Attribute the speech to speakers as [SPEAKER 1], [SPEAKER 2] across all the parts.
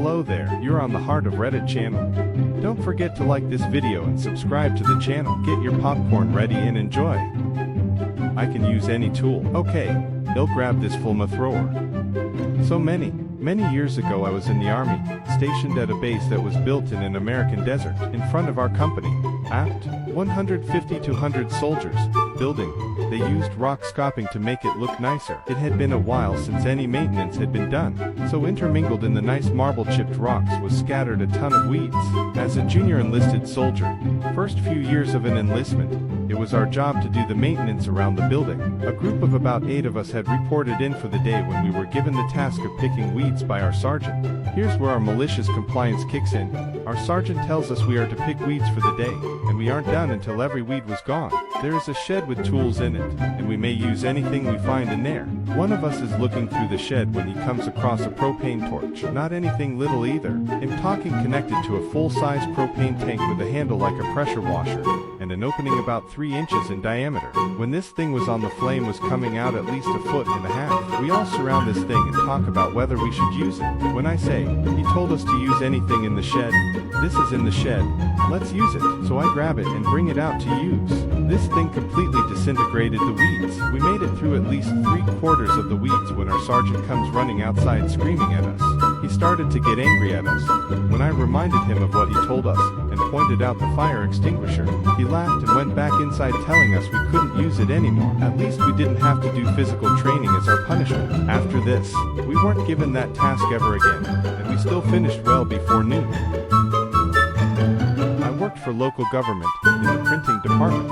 [SPEAKER 1] Hello there, you're on the Heart of Reddit channel. Don't forget to like this video and subscribe to the channel. Get your popcorn ready and enjoy. I can use any tool. Okay, they'll grab this flamethrower. So many years ago I was in the army, stationed at a base that was built in an American desert. In front of our company, aft, 150 to 100 soldiers, building. They used rock scopping to make it look nicer. It had been a while since any maintenance had been done, so intermingled in the nice marble-chipped rocks was scattered a ton of weeds. As a junior enlisted soldier, first few years of an enlistment, it was our job to do the maintenance around the building. A group of about 8 of us had reported in for the day when we were given the task of picking weeds by our sergeant. Here's where our malicious compliance kicks in. Our sergeant tells us we are to pick weeds for the day, and we aren't done until every weed was gone. There is a shed with tools in it, and we may use anything we find in there. One of us is looking through the shed when he comes across a propane torch. Not anything little either. I'm talking connected to a full-size propane tank with a handle like a pressure washer, and an opening about 3 inches in diameter. When this thing was on, the flame was coming out at least 1.5 feet. We all surround this thing and talk about whether we should use it. When I say, he told us to use anything in the shed, this is in the shed, let's use it. So I grab it and bring it out to use. This thing completely disintegrated the weeds. We made it through at least 3/4 of the weeds when our sergeant comes running outside screaming at us. He started to get angry at us. When I reminded him of what he told us, and pointed out the fire extinguisher, he laughed and went back inside telling us we couldn't use it anymore. At least we didn't have to do physical training as our punishment. After this, we weren't given that task ever again, and we still finished well before noon. I worked for local government, in the printing department.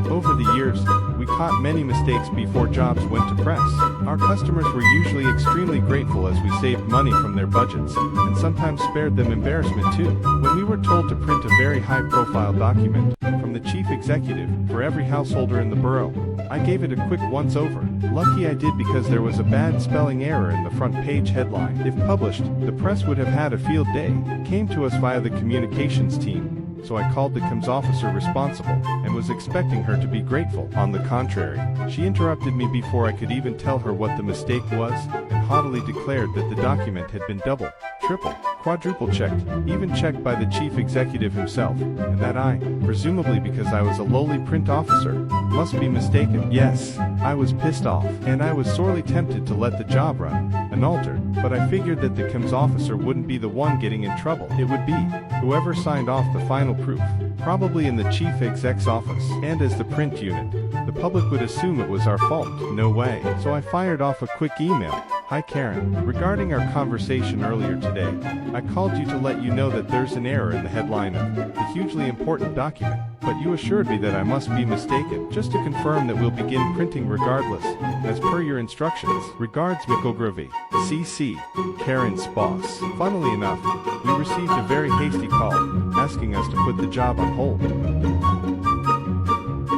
[SPEAKER 1] Over the years, we caught many mistakes before jobs went to press. Our customers were usually extremely grateful as we saved money from their budgets, and sometimes spared them embarrassment too. When we were told to print a very high-profile document, from the chief executive, for every householder in the borough, I gave it a quick once-over. Lucky I did, because there was a bad spelling error in the front page headline. If published, the press would have had a field day. It came to us via the communications team, so I called the comms officer responsible, and was expecting her to be grateful. On the contrary, she interrupted me before I could even tell her what the mistake was, and haughtily declared that the document had been double, triple, quadruple checked, even checked by the chief executive himself, and that I, presumably because I was a lowly print officer, must be mistaken. Yes, I was pissed off, and I was sorely tempted to let the job run, unaltered, but I figured that the comms officer wouldn't be the one getting in trouble. It would be whoever signed off the final proof, probably in the chief exec's office. And as the print unit, the public would assume it was our fault. No way. So I fired off a quick email. Hi Karen, regarding our conversation earlier today, I called you to let you know that there's an error in the headline of the hugely important document, but you assured me that I must be mistaken. Just to confirm that we'll begin printing regardless, as per your instructions. Regards, Mickelgravy, CC, Karen's boss. Funnily enough, we received a very hasty call, asking us to put the job on hold.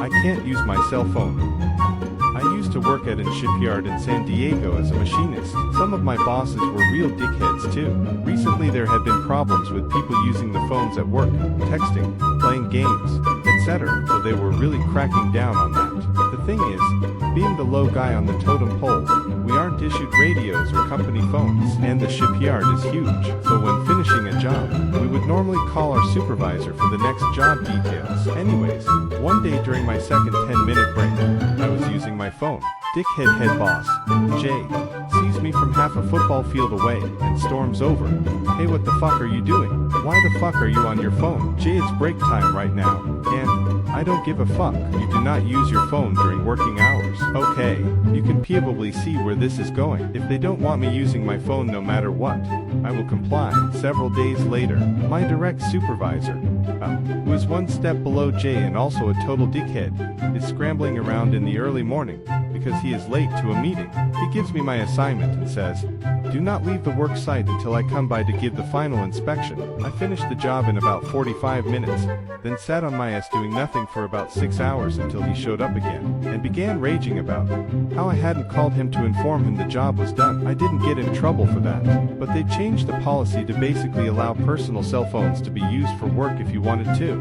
[SPEAKER 1] I can't use my cell phone. I used to work at a shipyard in San Diego as a machinist. Some of my bosses were real dickheads too. Recently there had been problems with people using the phones at work, texting, playing games, etc., so they were really cracking down on that. The thing is, being the low guy on the totem pole, we aren't issued radios or company phones, and the shipyard is huge, so when finishing a job, we would normally call our supervisor for the next job details. Anyways, one day during my second 10-minute break, I was using my phone. Dickhead head boss, Jay, sees me from half a football field away, and storms over. Hey, what the fuck are you doing? Why the fuck are you on your phone? Jay, it's break time right now, and I don't give a fuck. You do not use your phone during working hours. Okay, you can probably see where this is going. If they don't want me using my phone no matter what, I will comply. Several days later, my direct supervisor, who is one step below Jay and also a total dickhead, is scrambling around in the early morning, because he is late to a meeting. He gives me my assignment and says, do not leave the work site until I come by to give the final inspection. I finished the job in about 45 minutes, then sat on my ass doing nothing for about 6 hours until he showed up again, and began raging about how I hadn't called him to inform him the job was done. I didn't get in trouble for that, but they changed the policy to basically allow personal cell phones to be used for work if you wanted to.